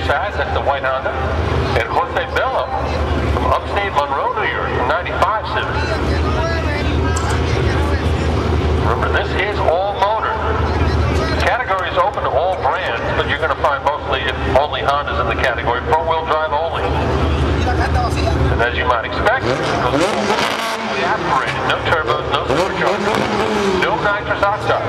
side, that's the white Honda. And Jose Bello from upstate Monroe, New York, from 95 Civic. Remember, this is all motor. The category is open to all brands, but you're going to find mostly, if only Hondas in the category, four-wheel drive only. And as you might expect, those are fully aspirated, no turbos, no superchargers, no nitrous oxide.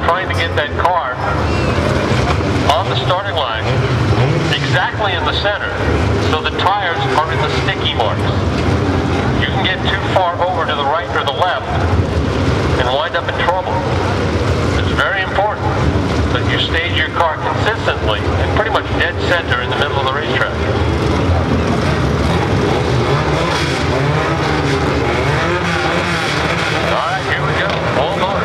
Trying to get that car on the starting line exactly in the center so the tires are in the sticky marks. You can get too far over to the right or the left and wind up in trouble. It's very important that you stage your car consistently and pretty much dead center in the middle of the racetrack. Alright, here we go. All motor.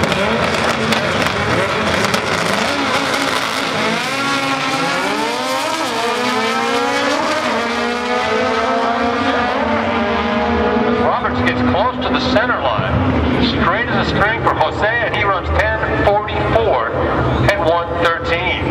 Gets close to the center line, straight as a string for Jose, and he runs 10:44 at 1:13.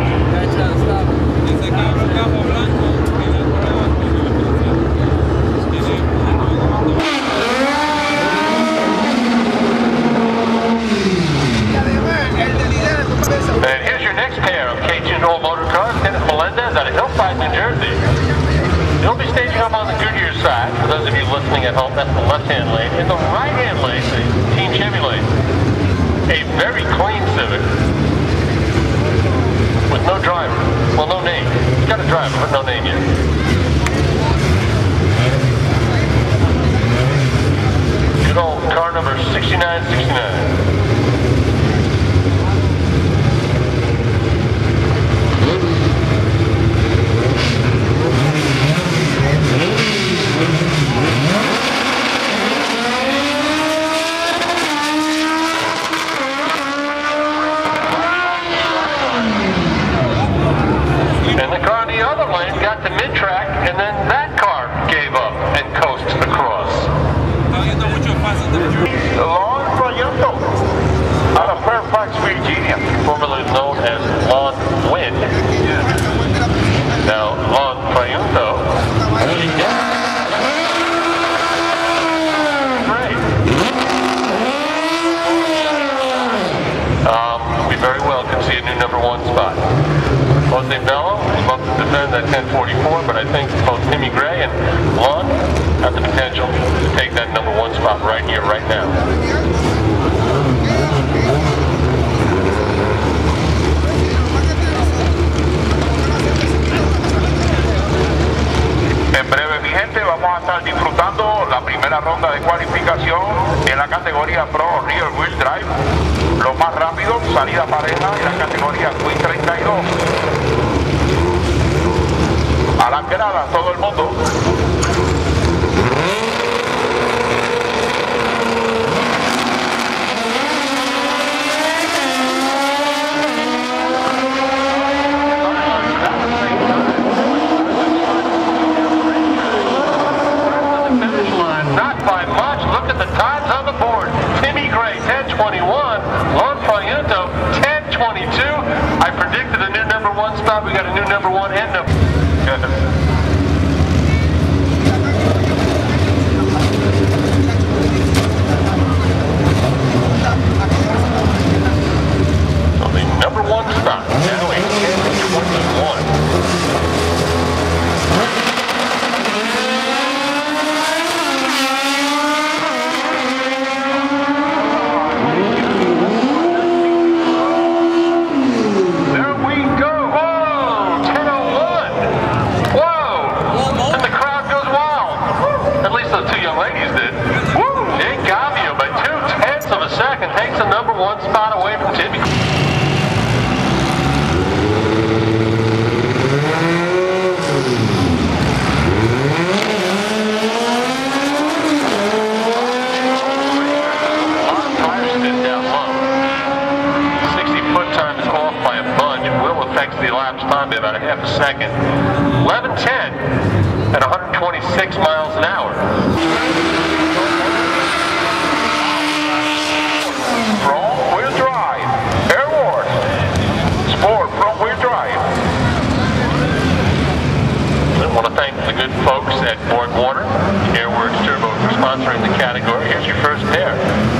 And here's your next pair of Cajun old motor cars, Dennis Melendez out of Hillside, New Jersey. He'll be staging up on the Goodyear side. For those of you listening at home, that's the left-hand lane. In the right-hand lane, the Team Chevy lane, a very clean Civic with no driver. Well, no name. He's got a driver, but no name yet. Good old car number 6969. And the car in the other lane got to mid-track, and then that car gave up and coasted across. Lon Proyecto out of Fairfax, Virginia, formerly known as Lon Wind. Now, Lon Proyecto. Great. We very well can see a new #1 spot. Jose Bello is about to defend that 1044, but I think both Timmy Gray and Lon have the potential to take that #1 spot right here, right now. En breve, mi gente, vamos a estar disfrutando la primera ronda de cualificación en la categoría Pro Rear Wheel Drive. Los más rápidos, salida pareja en la categoría Quick 32. A las gradas, todo el mundo. Not by much. Look at the times on the board. Timmy Gray, 10:21. Lon Proyecto, 10:22. I predicted a new #1 spot. We got a new #1 and number. So the #1 spot now a 10:21. second. 11:10 at 126 miles an hour. Front-wheel drive. Airborne. Sport front-wheel drive. I want to thank the good folks at Borg Warner Airworks Turbo for sponsoring the category. Here's your first pair.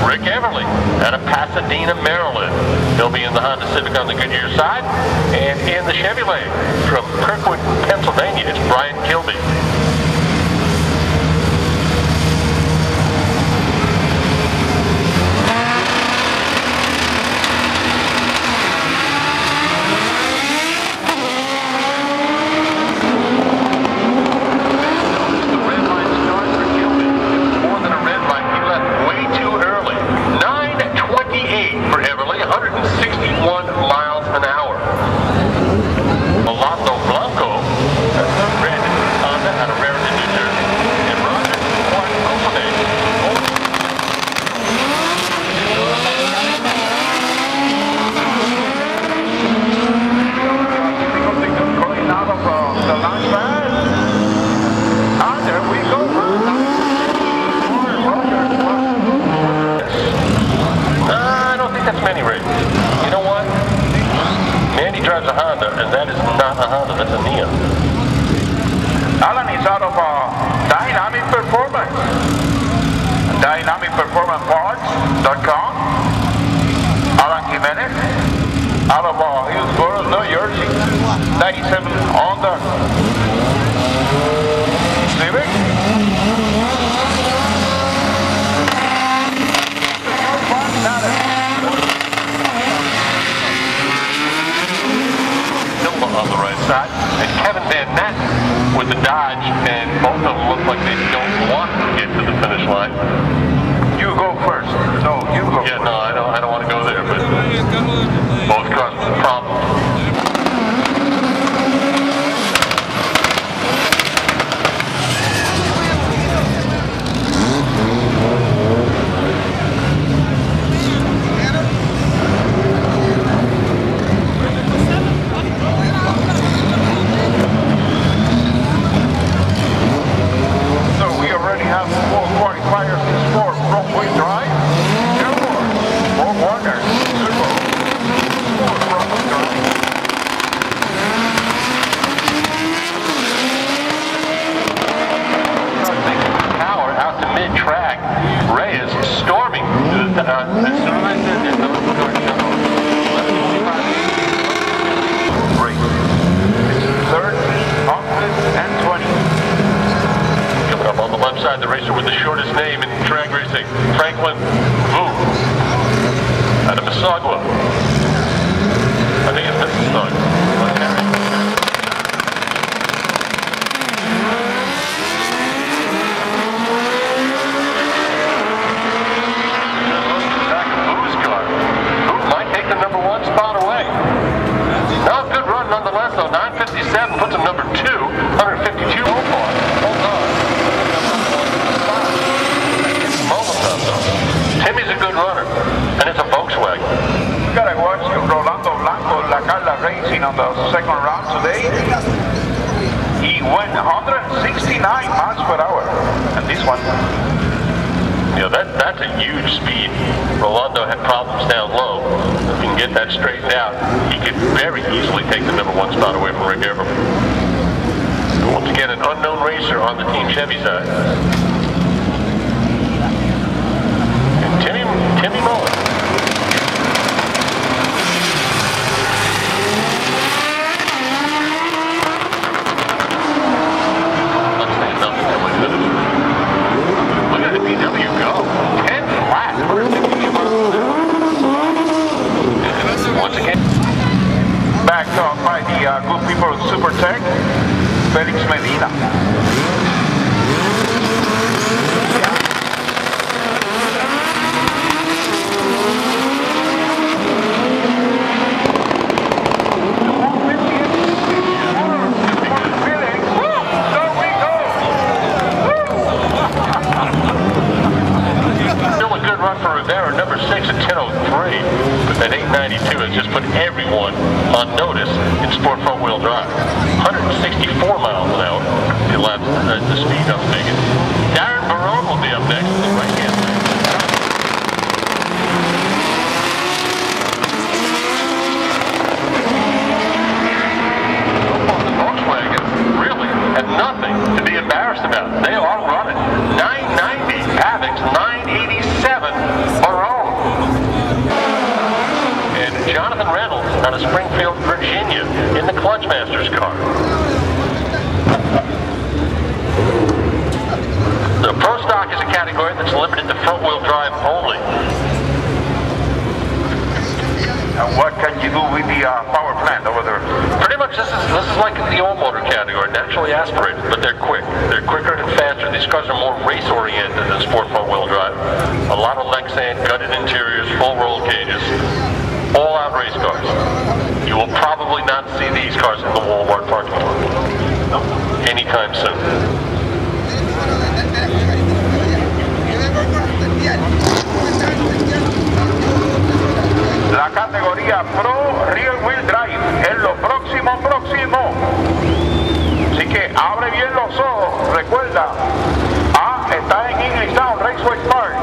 Rick Everly out of Pasadena, Maryland. He'll be in the Honda Civic on the Goodyear side. And in the Chevrolet from Kirkwood, Pennsylvania, it's Brian Kilby. Drives a Honda, and that is not a Honda, that's a Neon. Alan is out of Dynamic Performance. DynamicPerformanceParts.com. Alan Jimenez out of Hillsborough, New Jersey. 97 Honda Civic. On the right side, and Kevin Van Nat with the Dodge, and both of them look like they don't want to get to the finish line. You go first. No, you go first. Yeah, no, I don't want to go there, but both cars with problems. The racer with the shortest name in drag racing, Franklin Vu, out of Mississauga. I think it's Mississauga. Back of Vu's car. Vu might take the number 1 spot away. Now a good run nonetheless, though. 9:57 puts him number 2, 152 so far. Hold on. Timmy's a good runner, and it's a Volkswagen. You gotta watch Rolando Blanco, La Carla Racing on the second round today. He went 169 miles per hour, and this one. Yeah, that's a huge speed. Rolando had problems down low. If he can get that straightened out, he could very easily take the number 1 spot away from Rick Everly. Once again, an unknown racer on the Team Chevy side. Timmy Mullen. Look at the PW go. 10 flat. Once again. Backed up by the good people of Super Tech, Felix Medina. Number 6 at 10:03, but that 892 has just put everyone on notice in sport front-wheel drive. the speed up bigot. Darren Barone will be up next in the right-hand lane. And nothing to be embarrassed about. They are running. 990 Pavix, 987 Barone. And Jonathan Reynolds out of Springfield, Virginia in the Clutchmasters car. The Pro Stock is a category that's limited to front-wheel drive only. And what can you do with the power plant over there? Pretty much this is like the all-motor category, naturally aspirated, but they're quick. They're quicker and faster. These cars are more race-oriented than sport front-wheel drive. A lot of Lexan, gutted interiors, full roll cages, all-out race cars. You will probably not see these cars in the Walmart parking lot anytime soon. La categoría Pro Rear Wheel Drive es lo próximo. Así que abre bien los ojos, recuerda, está en Englishtown, Raceway Park,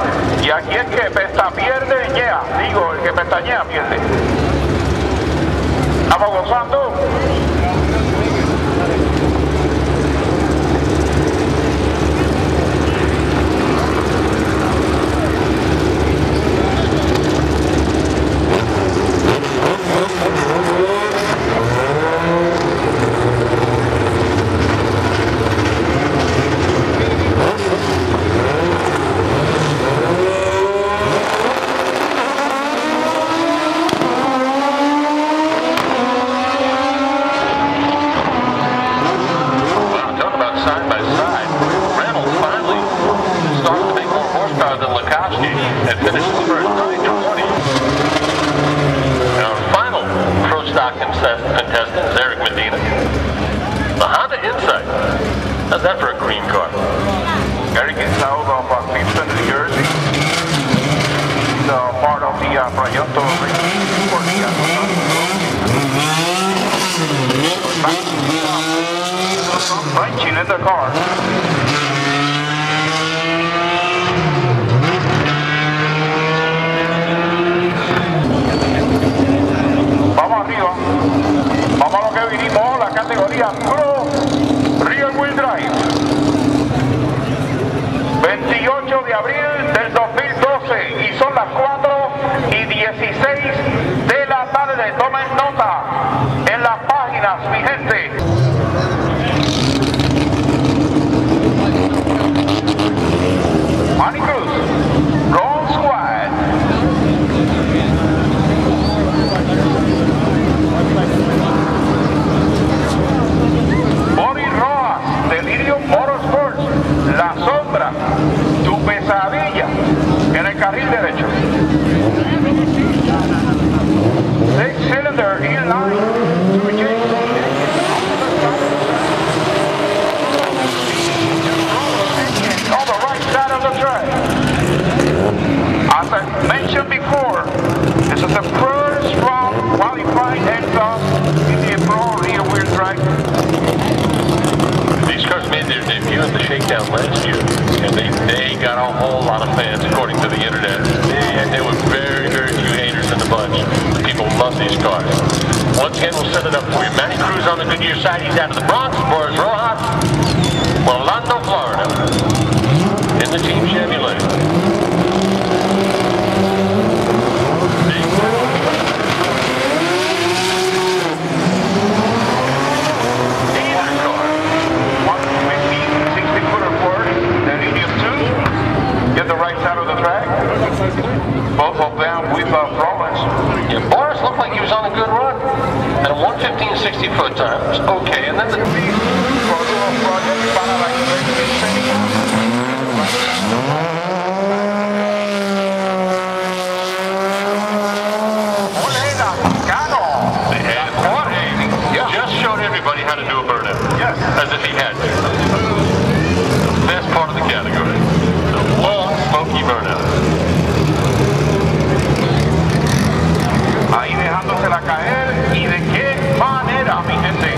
y aquí el que pierde, el que pestañea pierde. Estamos gozando. And finishes first, 920. And our final Pro Stock contestant is Eric Medina. The Honda Insight. How's that for a green car? Eric is out of Kingston, New Jersey. He's part of the Proyecto for the wrenching in the car. Vamos a lo que vinimos, la categoría Pro Rear Wheel Drive. 28 de abril del 2012 y son las 4:16 de la tarde. Tomen nota en las páginas, mi gente. Manny Cruz, Gold Squad. Bobby Rojas, Delirium Motorsports, La Sombra, tu pesadilla en el carril derecho. 6-cylinder inline 2J. On the right side of the track. As I mentioned before, this is the first round qualifying exhaust in the Pro Rear Wheel Drive. These cars made their debut at the Shakedown last year, and they got a whole lot of fans, according to the internet. And there were very, very few haters in the bunch. People love these cars. Once again, we'll set it up for you. Manny Cruz on the Goodyear side. He's out of the Bronx. Boris Rojas, Orlando, Florida, in the Team Chevy lane. Both of them with problems. Yeah, Boris looked like he was on a good run. And a 1:15.60 foot time was okay. And then the just showed everybody how to do a burnout. Yes. As if he had to. The best part of the category. The long, smoky burnout. Ahí dejándosela caer, y de qué manera, mi gente.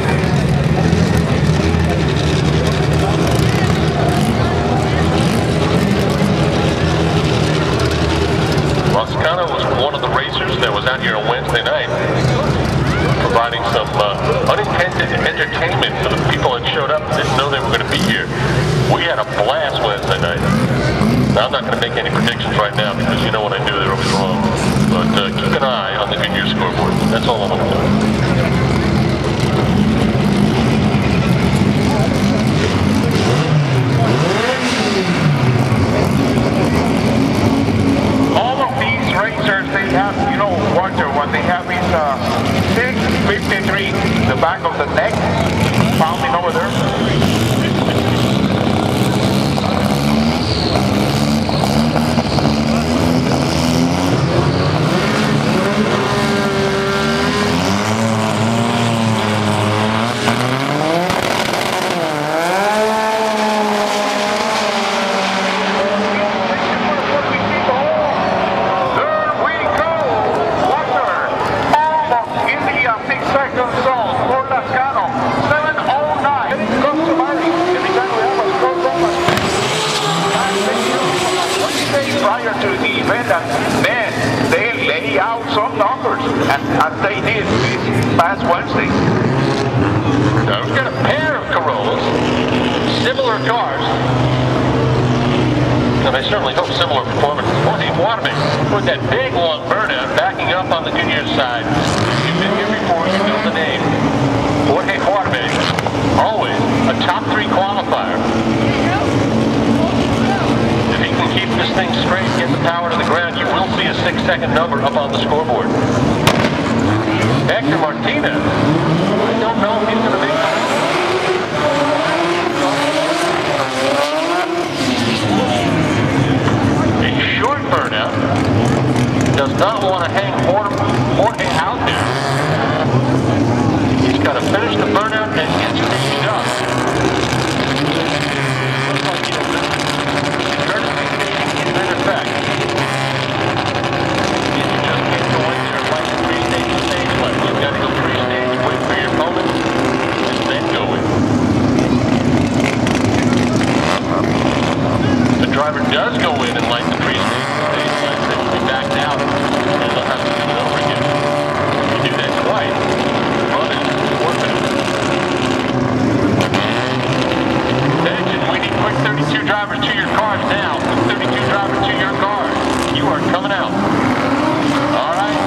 up and didn't know they were going to be here. We had a blast Wednesday night. Now, I'm not going to make any predictions right now because you know when I do, they're always wrong. But keep an eye on the Goodyear scoreboard. That's all I'm going to do. All of these racers, they have, you know, Walter, when they have these 653, the back of the neck, pounding over there. Prior to the event, and man, they lay out some numbers, and as they did this past Wednesday. Now, we've got a pair of Corollas, similar cars, and I certainly hope similar performances. Jorge Juarme with that big long burnout backing up on the Goodyear side. You've been here before, you know the name. Jorge Juarme, always a top 3 qualifier. Keep this thing straight, get the power to the ground, you will see a 6-second number up on the scoreboard. Hector Martinez, I don't know if he's going to make a short burnout. Does not want to hang Jorge out there. He's got to finish the burnout and get speed up. Effect. You just can't go in there like 3-stage left. You've got to go 3-stage, wait for your opponent, and then go in. The driver does go in and light the 3-stage left, then will be backed out, and they'll have to do it over again. If you do that twice, the run is forfeited. Attention, we need quick 32 drivers to your cars now. 32 drivers to your car. You are coming out. All right.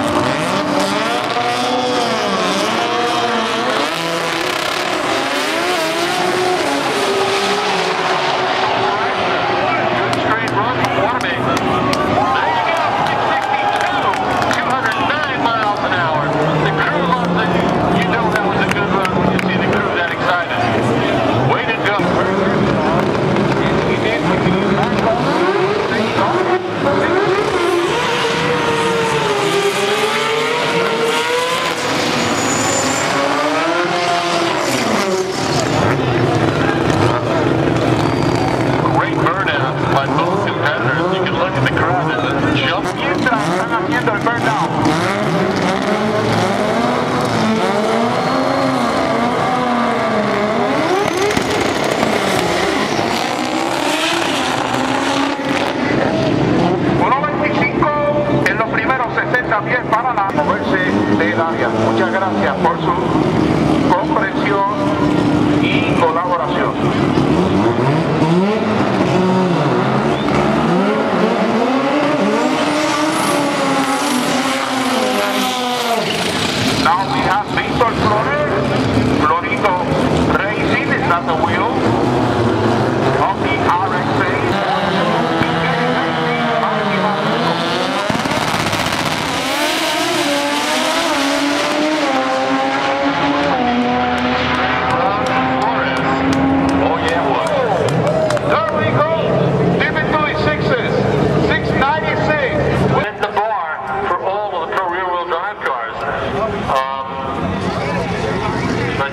Good straight run. Juarme. There you go. 662. 209 miles an hour. The crew loves it. You know that was a good run when you see the crew that excited. Way to go. Great burnout by both competitors. You can look at the crowd as it jumps. Mientras están haciendo el burnout. En los primeros 60 pies para moverse del área. Muchas gracias por su comprensión y colaboración. Now we have Víctor Flores, Florito Racing is at the wheel of the RX-8.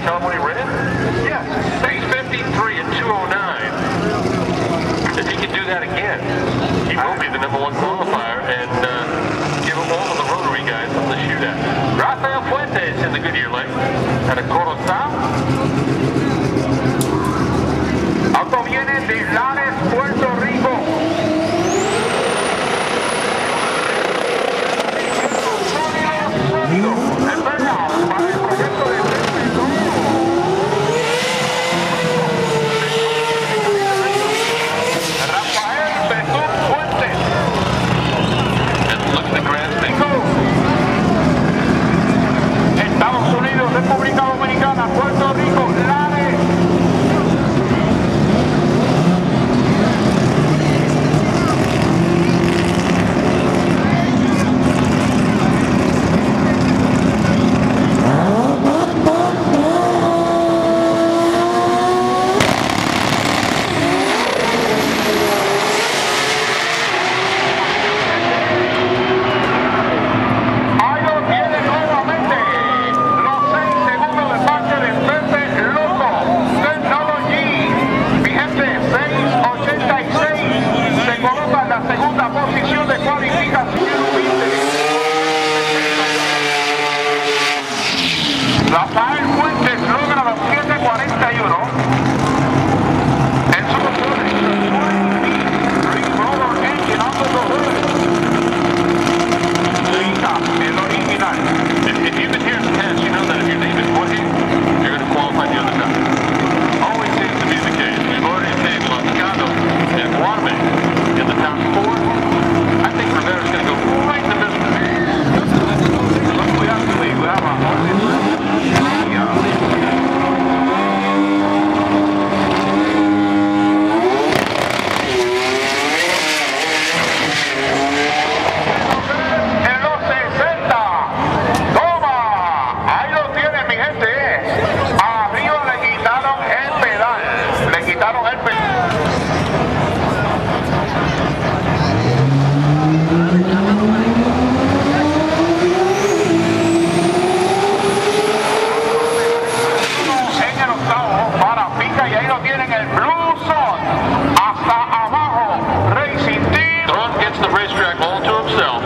Tell him what he ran? Yes. 653 at 209. If he can do that again, he will be the #1 qualifier and give him all of the rotary guys on the shootout. Rafael Fuentes in the Goodyear lane at a Corozal. Auto viene de Lares, Puerto Rico. Sólido. Es verdad, para el proyecto de quitaron el en el octavo para pica y ahí lo tienen el Blue Zone hasta abajo. Racing Team. Don gets the racetrack all to himself.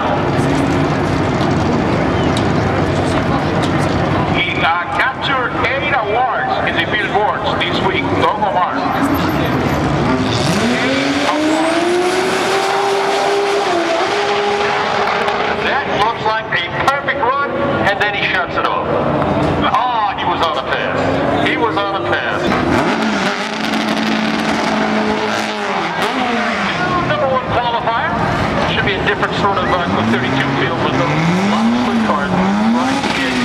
He captured 8 awards in the billboards this week. Don Omar. That looks like a perfect run, and then he shuts it off. Ah, he was on a pass. He was on a pass. Number one qualifier. Should be a different sort of 32 field with a lot of quick cars running to the edge.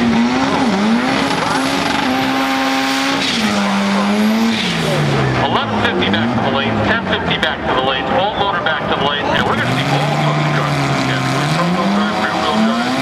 1150 back to the lanes, 1050 back to the lanes, all motor back to the lanes, and we're going to see all sorts of cars in this category. Front-wheel drive, rear-wheel drive.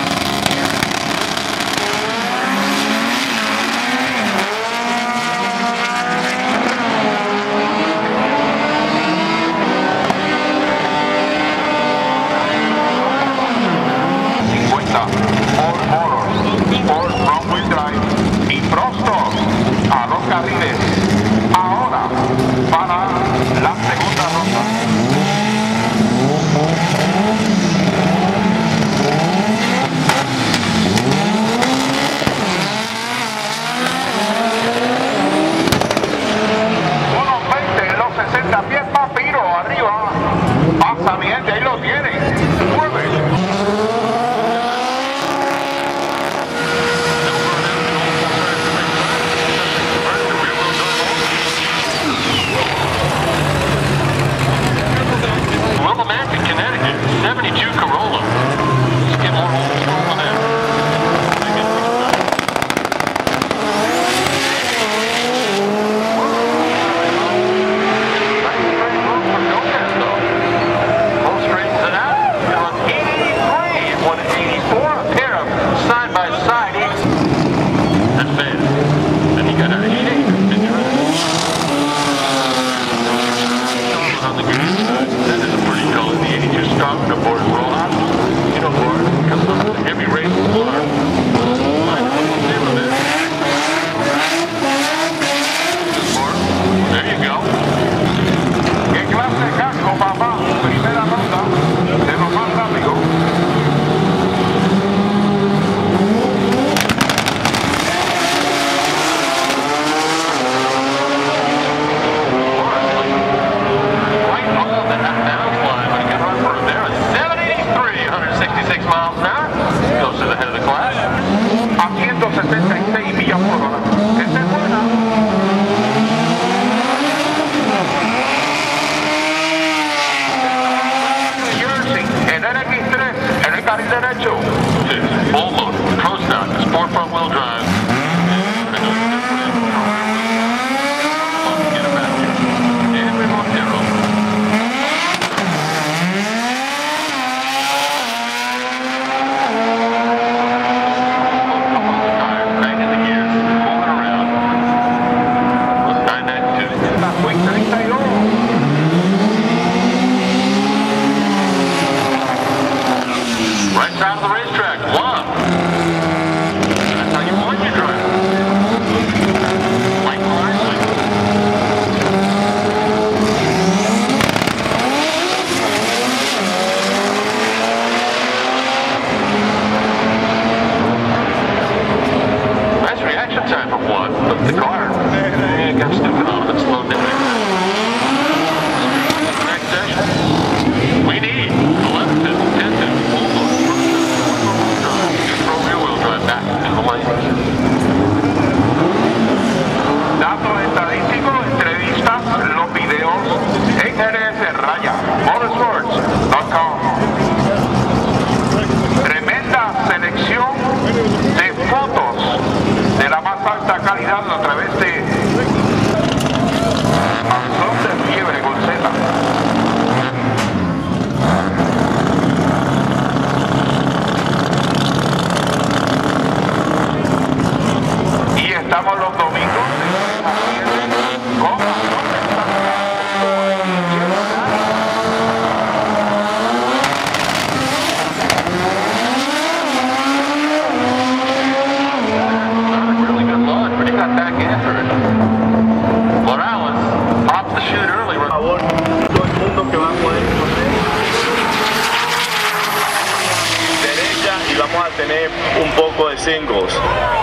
tipo de singles.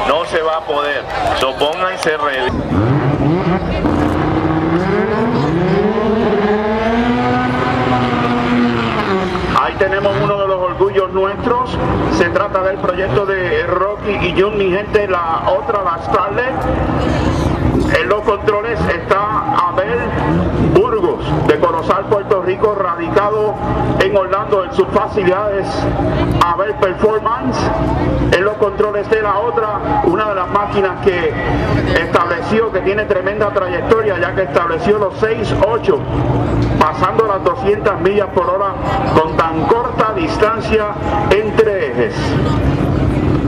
No se va a poder. So pónganse ready. Ahí tenemos uno de los orgullos nuestros. Se trata del proyecto de Rocky y Jun, mi gente. La otra, la Starlet. En los controles está Abel Burgos, de Corozal, Puerto Rico, radicado en Orlando en sus facilidades Abel Performance. En los controles de la otra, una de las máquinas que estableció, que tiene tremenda trayectoria, ya que estableció los 6.8, pasando las 200 millas por hora con tan corta distancia entre ejes.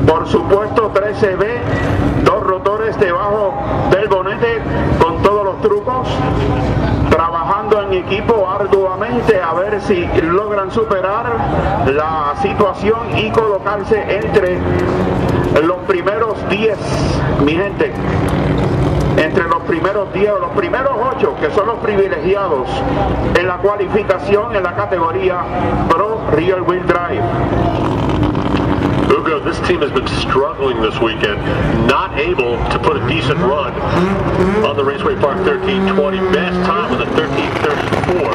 Por supuesto 13B, dos rotores debajo del bonete con todos los trucos, trabajando en equipo arduamente a ver si logran superar la situación y colocarse entre los primeros 10, mi gente. Entre los primeros 10 o los primeros 8, que son los privilegiados en la cualificación en la categoría Pro Rear Wheel Drive. Ugo, this team has been struggling this weekend, not able to put a decent run on the Raceway Park 1320. Best time was a 1334.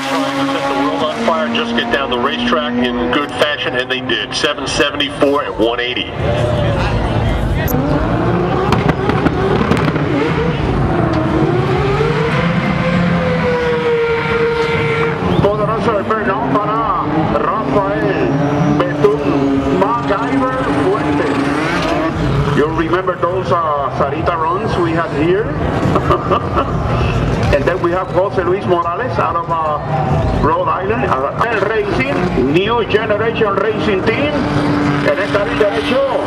Trying to set the world on fire, just get down the racetrack in good fashion, and they did. 774 at 180. Poderoso el perdón para Rafael Betún MacGyver Fuentes. You'll remember those Sarita runs we had here. And then we have Jose Luis Morales out of Rhode Island. El Racing, New Generation Racing Team. En el carril derecho.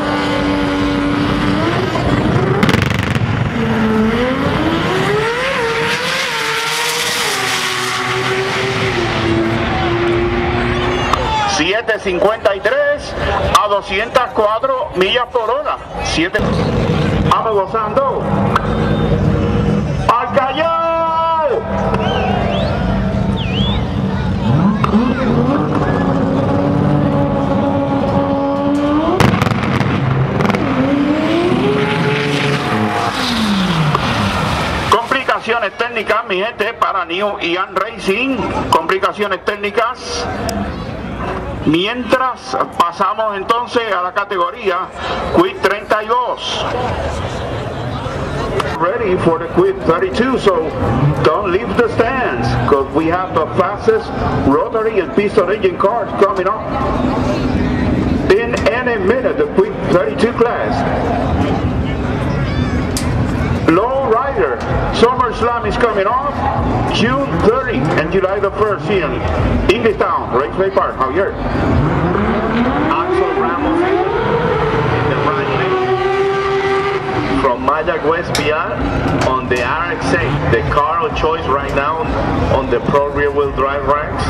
.53 a 204 millas por hora. Vamos gozando. ¡Al Callao! Complicaciones técnicas, mi gente, para New Ian Racing. Complicaciones técnicas. Mientras pasamos entonces a la categoría Quick 32. Ready for the Quick 32, so don't leave the stands because we have the fastest rotary and piston engine cars coming up in any minute. The Quick 32 class. Low Rider SummerSlam is coming off June 30 and July the 1st here in Englishtown, Raceway Park. Javier. Axel Ramos in the right lane from Mayagüez PR on the RX-8, the car of choice right now on the Pro Rear Wheel Drive ranks.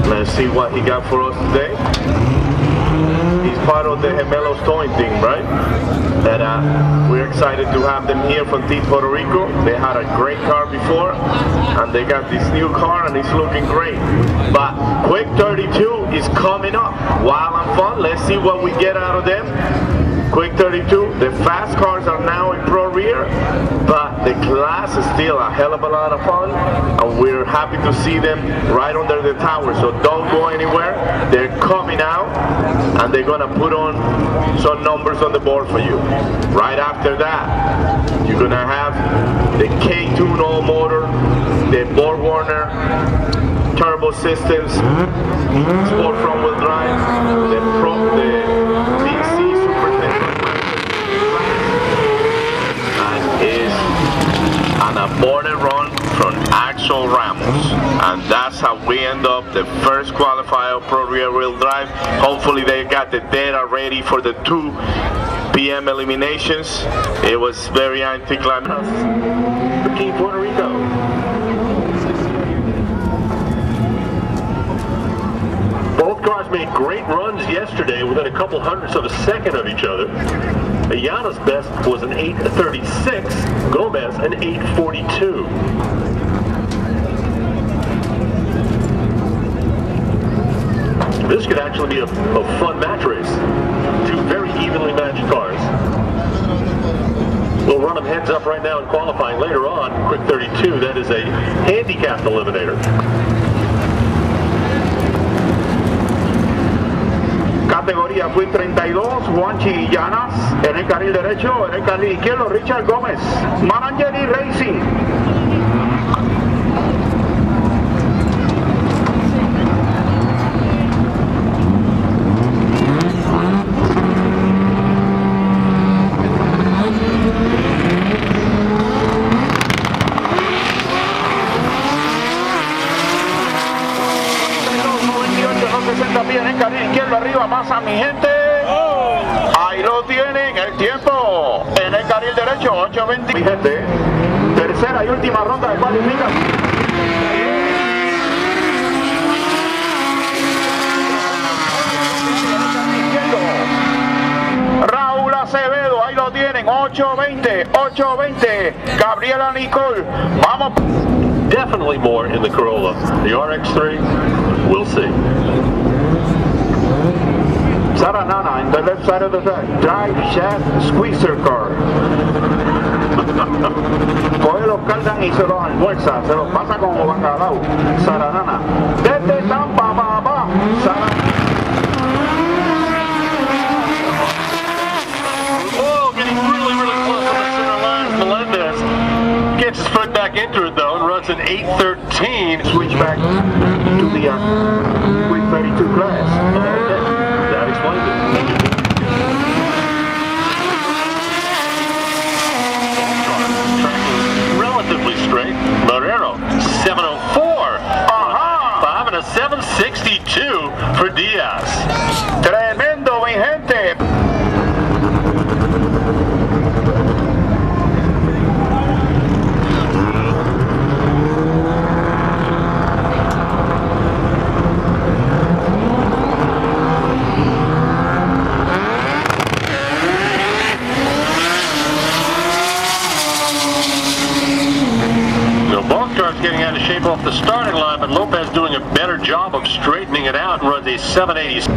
Let's see what he got for us today. He's part of the Gemelos Towing team, right? And we're excited to have them here from Team Puerto Rico. They had a great car before, and they got this new car, and it's looking great. But Quick 32 is coming up. Wild and fun. Let's see what we get out of them. Quick 32, the fast cars are now in Pro Rear, but the class is still a hell of a lot of fun, and we're happy to see them right under the tower. So don't go anywhere. They're coming out, and they're gonna put on some numbers on the board for you. Right after that, you're gonna have the K2 all motor, the Borg Warner turbo systems, sport front wheel drive, the DC Super and is an aborted run from Axel Ramos, and that's how we end up the first qualifier Pro Rear Wheel Drive. Hopefully they got the data ready for the 2 p.m. eliminations. It was very anticlimactic for Team Puerto Rico. Both cars made great runs yesterday within a couple hundredths of a second of each other. Ayana's best was an 8:36, Gomez an 8:42. This could actually be a fun match race. Two very evenly matched cars. We'll run them heads up right now in qualifying. Later on, quick 32, that is a handicapped eliminator. Categoría Fui 32, Juanchi Llanas. En el carril derecho, en el carril izquierdo, Richard Gómez. Marangeli Racing. En el carril izquierdo arriba pasa mi gente. Ahí lo tienen, el tiempo. En el carril derecho, 8:20. Mi gente, tercera y última ronda de cualificación. Raúl Acevedo, ahí lo tienen, 8:20. Gabriela Nicole, vamos. Definitely more in the Corolla. The RX-3, we'll see. Sarah Nana in the left side of the track. Drive shaft squeezer car. Coge los cardan y se los almuerza, se los pasa como bacalao. Sarah Nana. Desde Tampa, papá. Oh, getting really close to the center line. Melendez gets his foot back into it though and runs an 8:13. Switch back to the quick 32 class. That explains it. Relatively straight. Marrero, 7:04. 5 and a 7:62 for Diaz. Tremendo, mi gente. Getting out of shape off the starting line, but Lopez doing a better job of straightening it out and runs a 7:80.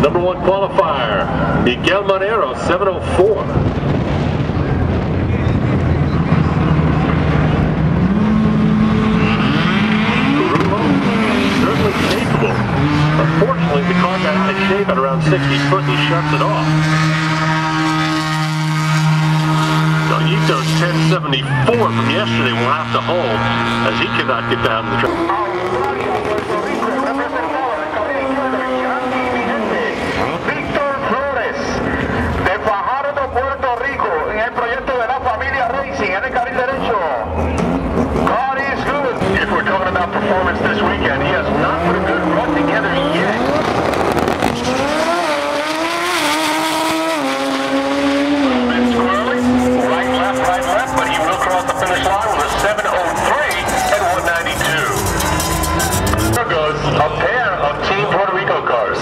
Number one qualifier, Miguel Marrero, 7:04. Certainly capable. Unfortunately, the car got out of shape at around 60 foot and he shuts it off. Ito's 1074 from yesterday will have to hold as he cannot get down to the track. Víctor Flores de Fajardo, Puerto Rico, en el proyecto de la familia Racing, en el carril derecho. God is good. If we're talking about performance this weekend, he has not put a good run together yet. But he will cross the finish line with a 7:03 and 192. There goes a pair of Team Puerto Rico cars.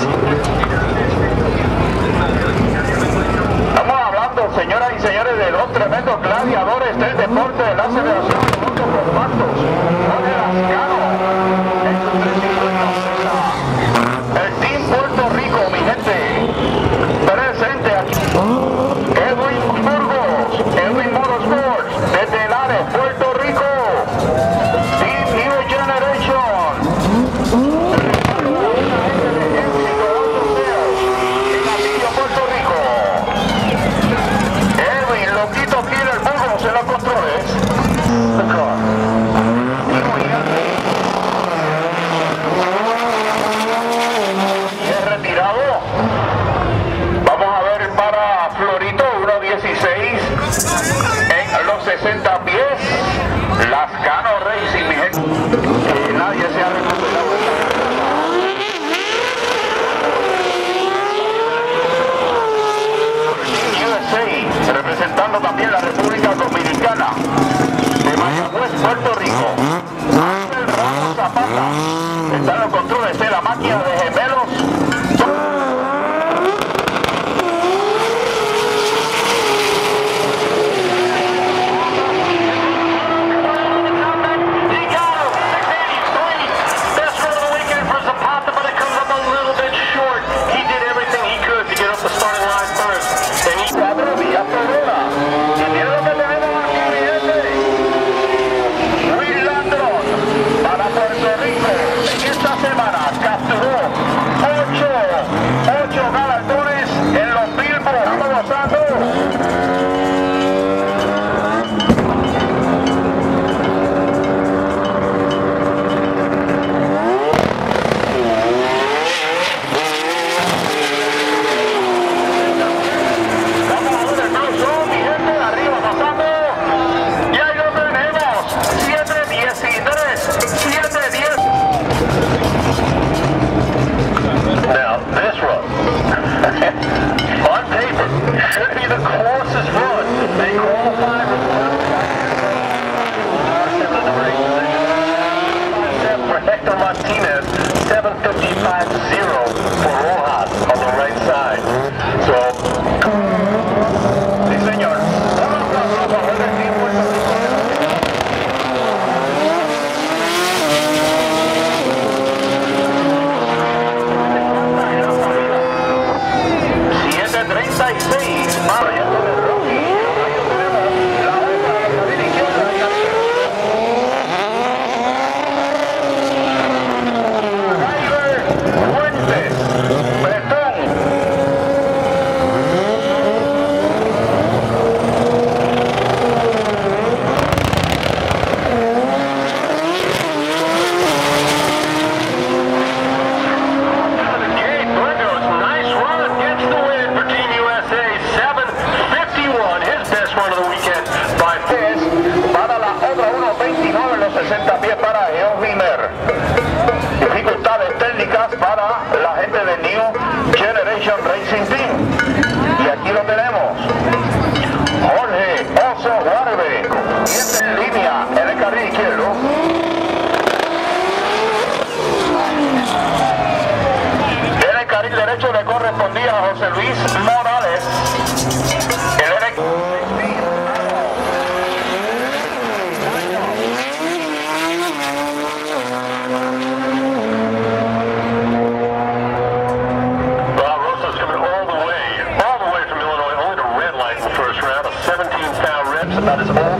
Estamos hablando, señoras y señores, de dos tremendos gladiadores del deporte de la aceleración de motos compactos. El Team Puerto Rico, mi gente, presente aquí. Edwin Motorsports, desde Lares, Puerto Rico. Team New Generation. En Atillo, Puerto Rico. Edwin, Loquito Killer Burgos en los controles. Es retirado. Vamos a ver para Florito, 1:16. En los 60 pies, Lascano Racing, mi gente. Nadie se ha recuperado. USA, representando también la República Dominicana. De Mayagüez, Puerto Rico. El Ramos Zapata. Están los controles de la máquina de gemelos. Best run of the weekend for Zapata, but it comes up a little bit closest run. They qualified with for Hector Martinez, 7:55.0 for Rojas on the right side. So, sí, señor. Dificultades técnicas para la gente de New Generation Racing Team. Y aquí lo tenemos. Jorge Oso Guarbe. Y en línea en el carril izquierdo. En el carril derecho le correspondía a José Luis Morales. About as old